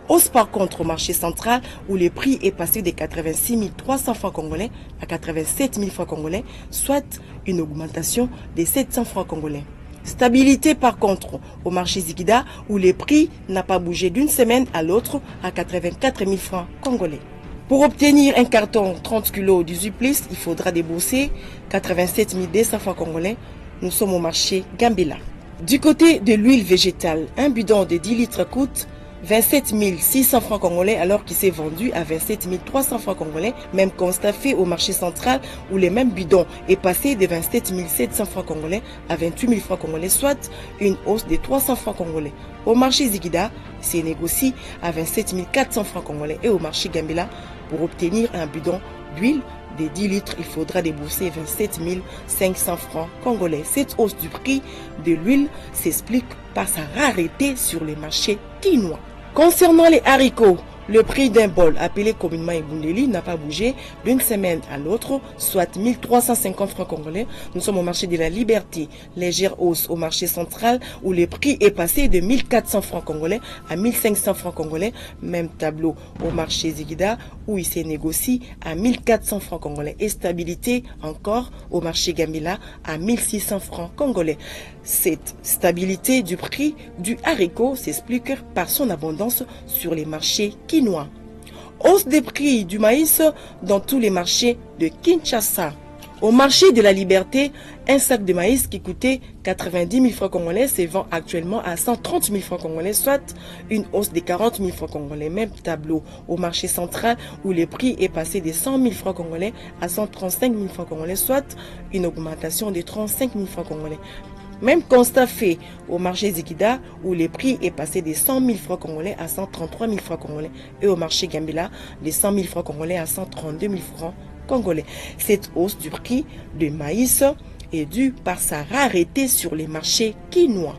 Hausse par contre au marché central où le prix est passé de 86 300 francs congolais à 87 000 francs congolais, soit une augmentation de 700 francs congolais. Stabilité par contre au marché Zikida où le prix n'a pas bougé d'une semaine à l'autre à 84 000 francs congolais. Pour obtenir un carton 30 kg 18 plus, il faudra débourser 87 200 francs congolais. Nous sommes au marché Gambela. Du côté de l'huile végétale, un bidon de 10 litres coûte 27 600 francs congolais alors qu'il s'est vendu à 27 300 francs congolais. Même constat fait au marché central où les mêmes bidons est passé de 27 700 francs congolais à 28 000 francs congolais, soit une hausse de 300 francs congolais. Au marché Ziguida, c'est négocié à 27 400 francs congolais et au marché Gambela, pour obtenir un bidon d'huile de 10 litres, il faudra débourser 27 500 francs congolais. Cette hausse du prix de l'huile s'explique par sa rareté sur les marchés quinois. Concernant les haricots, le prix d'un bol appelé communément Ebundeli n'a pas bougé d'une semaine à l'autre, soit 1350 francs congolais. Nous sommes au marché de la Liberté. Légère hausse au marché central où le prix est passé de 1400 francs congolais à 1500 francs congolais. Même tableau au marché Ziguida où il s'est négocié à 1400 francs congolais. Et stabilité encore au marché Gambela à 1600 francs congolais. Cette stabilité du prix du haricot s'explique par son abondance sur les marchés quinois. Hausse des prix du maïs dans tous les marchés de Kinshasa. Au marché de la Liberté, un sac de maïs qui coûtait 90 000 francs congolais se vend actuellement à 130 000 francs congolais, soit une hausse de 40 000 francs congolais. Même tableau au marché central où le prix est passé de 100 000 francs congolais à 135 000 francs congolais, soit une augmentation de 35 000 francs congolais. Même constat fait au marché Ziguida où le prix est passé de 100 000 francs congolais à 133 000 francs congolais et au marché Gambela de 100 000 francs congolais à 132 000 francs congolais. Cette hausse du prix du maïs est due par sa rareté sur les marchés quinois.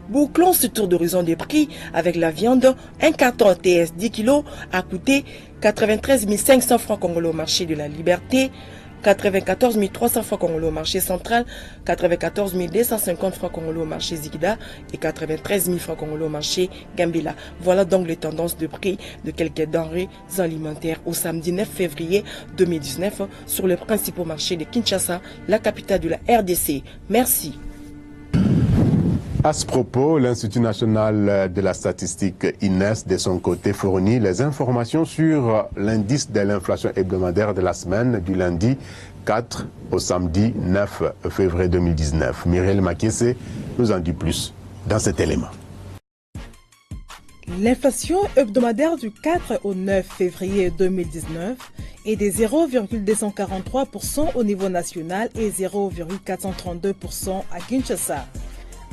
Bouclons ce tour d'horizon des prix avec la viande. Un carton TS 10 kg a coûté 93 500 francs congolais au marché de la Liberté, 94 300 francs congolais au marché central, 94 250 francs congolais au marché Ziguida et 93 000 francs congolais au marché Gambela. Voilà donc les tendances de prix de quelques denrées alimentaires au samedi 9 février 2019 sur les principaux marchés de Kinshasa, la capitale de la RDC. Merci. À ce propos, l'Institut national de la statistique INES, de son côté, fournit les informations sur l'indice de l'inflation hebdomadaire de la semaine du lundi 4 au samedi 9 février 2019. Myriel Makiese nous en dit plus dans cet élément. L'inflation hebdomadaire du 4 au 9 février 2019 est de 0,243% au niveau national et 0,432% à Kinshasa.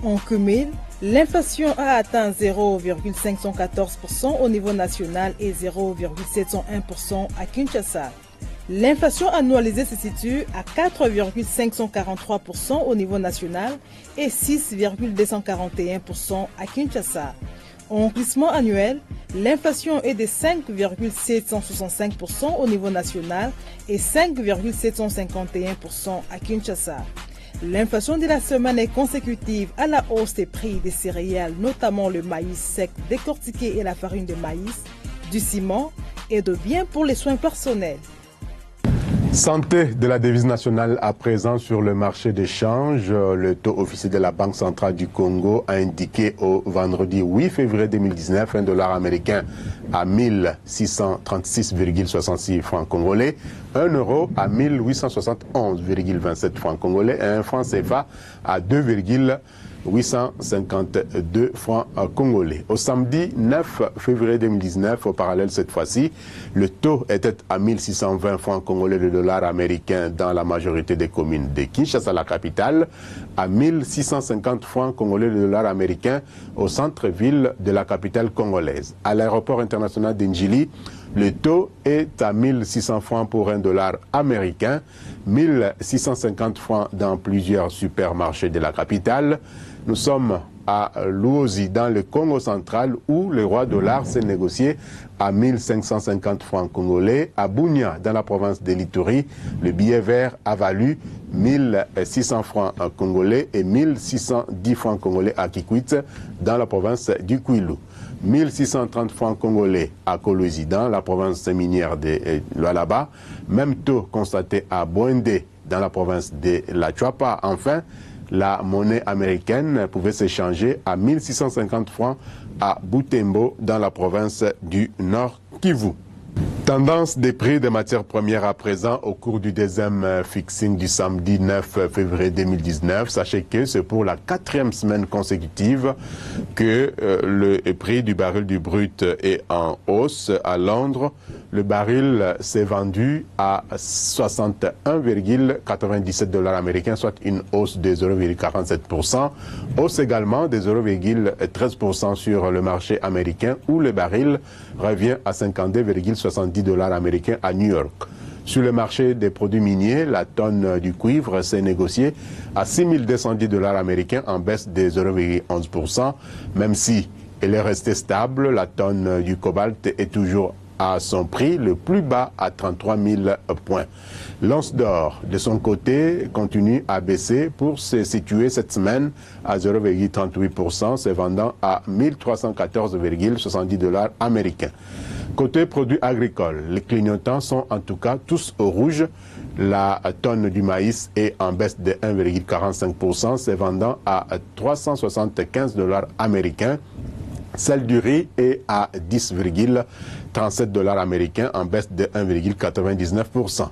En cumul, l'inflation a atteint 0,514% au niveau national et 0,701% à Kinshasa. L'inflation annualisée se situe à 4,543% au niveau national et 6,241% à Kinshasa. En glissement annuel, l'inflation est de 5,765% au niveau national et 5,751% à Kinshasa. L'inflation de la semaine est consécutive à la hausse des prix des céréales, notamment le maïs sec décortiqué et la farine de maïs, du ciment et de biens pour les soins personnels. Santé de la devise nationale à présent sur le marché d'échange. Le taux officiel de la Banque centrale du Congo a indiqué au vendredi 8 février 2019 un dollar américain à 1636,66 francs congolais, 1 euro à 1871,27 francs congolais et un franc CFA à 2,852 francs congolais. Au samedi 9 février 2019, au parallèle cette fois-ci, le taux était à 1620 francs congolais le dollar américain dans la majorité des communes de Kinshasa, la capitale, à 1650 francs congolais le dollar américain au centre-ville de la capitale congolaise. À l'aéroport international d'Njili, le taux est à 1600 francs pour un dollar américain, 1650 francs dans plusieurs supermarchés de la capitale. Nous sommes à Luozi, dans le Congo central, où le roi dollar s'est négocié à 1550 francs congolais. À Bunia, dans la province de l'Ituri, le billet vert a valu 1600 francs congolais et 1610 francs congolais à Kikwit, dans la province du Kwilu. 1630 francs congolais à Kolwezi, dans la province minière de Lualaba. Même taux constaté à Bwende, dans la province de la Chuapa. Enfin, la monnaie américaine pouvait s'échanger à 1650 francs à Butembo, dans la province du Nord Kivu. Tendance des prix des matières premières à présent au cours du deuxième fixing du samedi 9 février 2019. Sachez que c'est pour la 4e semaine consécutive que le prix du baril du brut est en hausse. À Londres, le baril s'est vendu à 61,97 $ américains, soit une hausse de 0,47%. Hausse également de 0,13% sur le marché américain où le baril revient à 52,70 $ américains à New York. Sur le marché des produits miniers, la tonne du cuivre s'est négociée à 6 210 $ américains en baisse de 0,11%. Même si elle est restée stable, la tonne du cobalt est toujours à son prix le plus bas à 33 000 points. L'once d'or, de son côté, continue à baisser pour se situer cette semaine à 0,38%, se vendant à 1314,70 $ américains. Côté produits agricoles, les clignotants sont en tout cas tous au rouge. La tonne du maïs est en baisse de 1,45%, se vendant à 375 $ américains. Celle du riz est à 10,37 $ américains en baisse de 1,99%.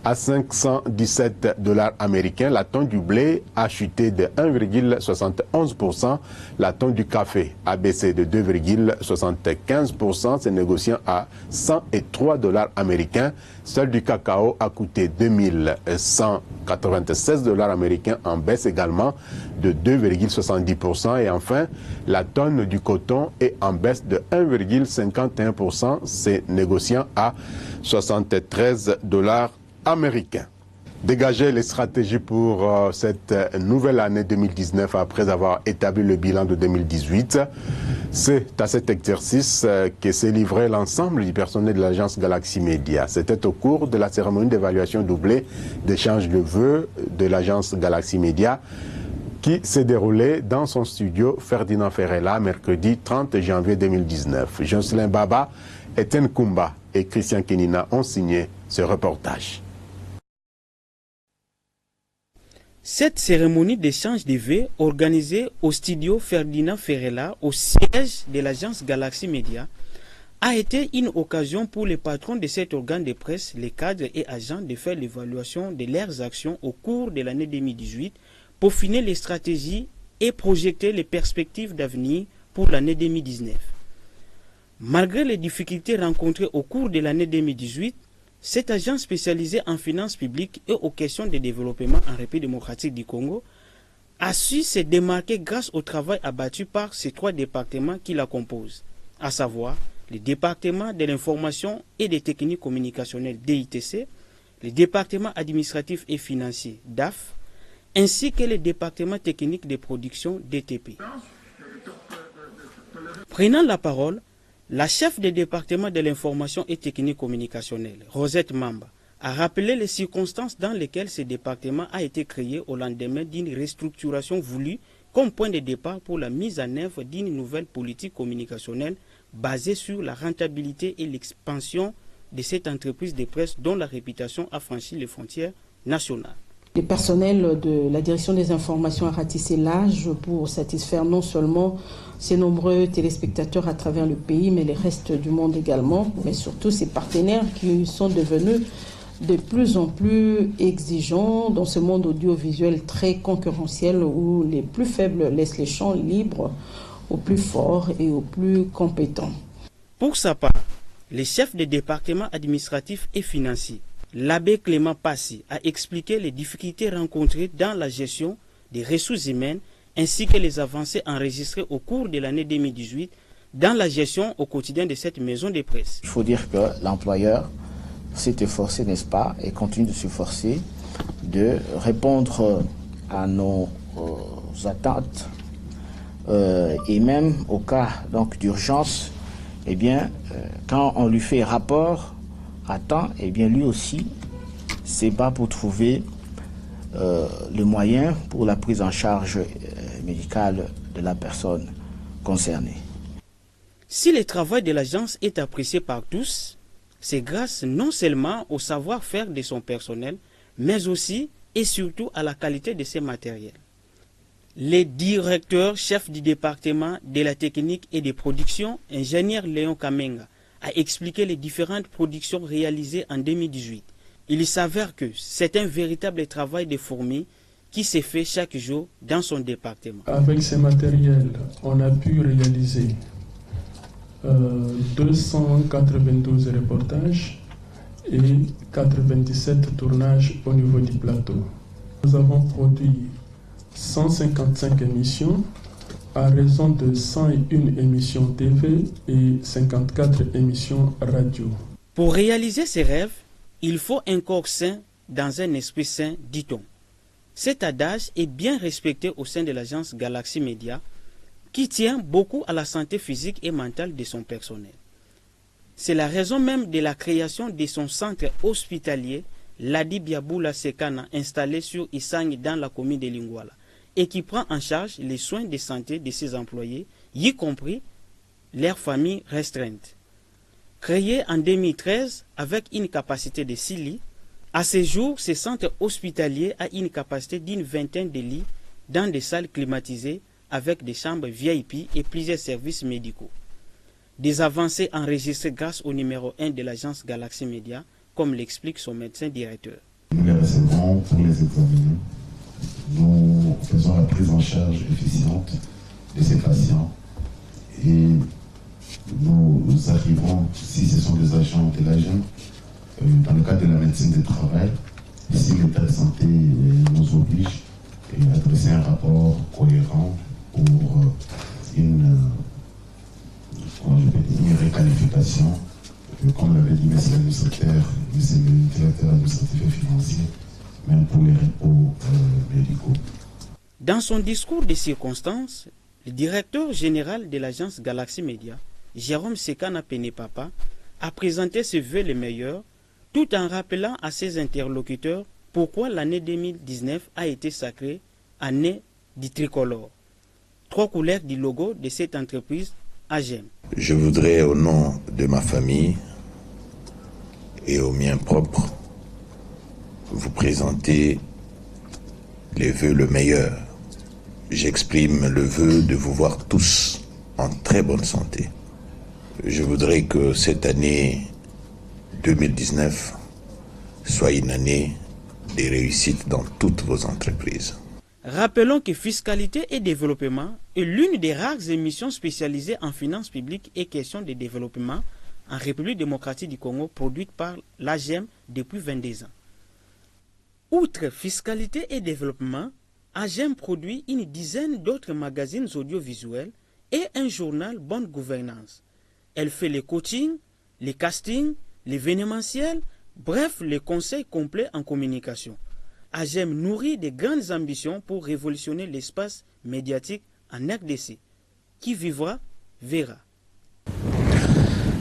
À 517 $ américains, la tonne du blé a chuté de 1,71%. La tonne du café a baissé de 2,75%, se négociant à 103 $ américains. Celle du cacao a coûté 2196 $ américains en baisse également de 2,70%. Et enfin, la tonne du coton est en baisse de 1,51%, se négociant à 73 $ américains. Dégager les stratégies pour cette nouvelle année 2019 après avoir établi le bilan de 2018. C'est à cet exercice que s'est livré l'ensemble du personnel de l'agence Galaxy Media. C'était au cours de la cérémonie d'évaluation doublée d'échange de vœux de l'agence Galaxy Media qui s'est déroulée dans son studio Ferdinand Ferrella mercredi 30 janvier 2019. Jocelyn Baba, Etienne Kumba et Christian Kenina ont signé ce reportage. Cette cérémonie d'échange de vœux organisée au studio Ferdinand Ferrella au siège de l'agence Galaxy Media a été une occasion pour les patrons de cet organe de presse, les cadres et agents de faire l'évaluation de leurs actions au cours de l'année 2018, peaufiner les stratégies et projeter les perspectives d'avenir pour l'année 2019. Malgré les difficultés rencontrées au cours de l'année 2018, cette agence spécialisée en finances publiques et aux questions de développement en République démocratique du Congo a su se démarquer grâce au travail abattu par ces 3 départements qui la composent, à savoir le département de l'information et des techniques communicationnelles DITC, le département administratif et financier DAF, ainsi que le département technique de production DTP. Prenant la parole, la chef du département de l'information et technique communicationnelle, Rosette Mamba, a rappelé les circonstances dans lesquelles ce département a été créé au lendemain d'une restructuration voulue comme point de départ pour la mise en œuvre d'une nouvelle politique communicationnelle basée sur la rentabilité et l'expansion de cette entreprise de presse dont la réputation a franchi les frontières nationales. Le personnel de la direction des informations a ratissé large pour satisfaire non seulement ses nombreux téléspectateurs à travers le pays, mais le reste du monde également, mais surtout ses partenaires qui sont devenus de plus en plus exigeants dans ce monde audiovisuel très concurrentiel où les plus faibles laissent les champs libres aux plus forts et aux plus compétents. Pour sa part, le chef des départements administratifs et financiers, l'abbé Clément Passy, a expliqué les difficultés rencontrées dans la gestion des ressources humaines ainsi que les avancées enregistrées au cours de l'année 2018 dans la gestion au quotidien de cette maison de presse. Il faut dire que l'employeur s'est efforcé, n'est-ce pas, et continue de s'efforcer de répondre à nos attentes et même au cas d'urgence, eh bien, quand on lui fait rapport à temps, eh bien, lui aussi se bat pour trouver le moyen pour la prise en charge médicale de la personne concernée. Si le travail de l'agence est apprécié par tous, c'est grâce non seulement au savoir-faire de son personnel, mais aussi et surtout à la qualité de ses matériels. Le directeur chef du département de la technique et des productions, ingénieur Léon Kamenga, a expliqué les différentes productions réalisées en 2018. Il s'avère que c'est un véritable travail de fourmi qui s'est fait chaque jour dans son département. Avec ces matériels, on a pu réaliser 292 reportages et 97 tournages au niveau du plateau. Nous avons produit 155 émissions à raison de 101 émissions TV et 54 émissions radio. Pour réaliser ces rêves, il faut un corps sain dans un esprit sain, dit-on. Cet adage est bien respecté au sein de l'agence Galaxy Media, qui tient beaucoup à la santé physique et mentale de son personnel. C'est la raison même de la création de son centre hospitalier, Ladi Biaboula Sekana, installé sur Isang dans la commune de Lingwala, et qui prend en charge les soins de santé de ses employés, y compris leurs familles restreintes. Créé en 2013 avec une capacité de 6 lits, à ce jour, ce centre hospitalier a une capacité d'une vingtaine de lits dans des salles climatisées avec des chambres VIP et plusieurs services médicaux. Des avancées enregistrées grâce au numéro 1 de l'agence Galaxy Media, comme l'explique son médecin directeur. Nous les recevons pour les examiner. Nous faisons la prise en charge efficiente de ces patients et nous arrivons, si ce sont des agents de l'agent, dans le cadre de la médecine du travail, si l'état de santé nous oblige, à adresser un rapport cohérent pour une requalification, comme l'avait dit M. le directeur administratif et financier, même pour les repos médicaux. Dans son discours de circonstances, le directeur général de l'agence Galaxy Media, Jérôme Sekana Penepapa, a présenté ses vœux les meilleurs, tout en rappelant à ses interlocuteurs pourquoi l'année 2019 a été sacrée année du tricolore, 3 couleurs du logo de cette entreprise AGEM. Je voudrais, au nom de ma famille et au mien propre, vous présenter les vœux le meilleur. J'exprime le vœu de vous voir tous en très bonne santé. Je voudrais que cette année 2019 soit une année de réussite dans toutes vos entreprises. Rappelons que Fiscalité et Développement est l'une des rares émissions spécialisées en finances publiques et questions de développement en République démocratique du Congo, produite par l'AGEM depuis 22 ans. Outre Fiscalité et Développement, AGEM produit une dizaine d'autres magazines audiovisuels et un journal Bonne Gouvernance. Elle fait les coachings, les castings, l'événementiel, bref, les conseils complets en communication. AGEM nourrit de grandes ambitions pour révolutionner l'espace médiatique en RDC. Qui vivra, verra.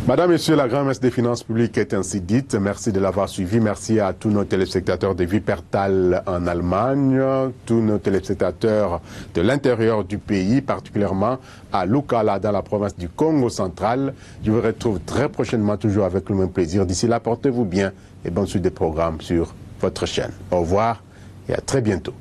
Madame, Messieurs, la grand-messe des finances publiques est ainsi dite. Merci de l'avoir suivi. Merci à tous nos téléspectateurs de Wuppertal en Allemagne, tous nos téléspectateurs de l'intérieur du pays, particulièrement à Lukala, dans la province du Congo central. Je vous retrouve très prochainement, toujours avec le même plaisir. D'ici là, portez-vous bien et bonne suite des programmes sur votre chaîne. Au revoir et à très bientôt.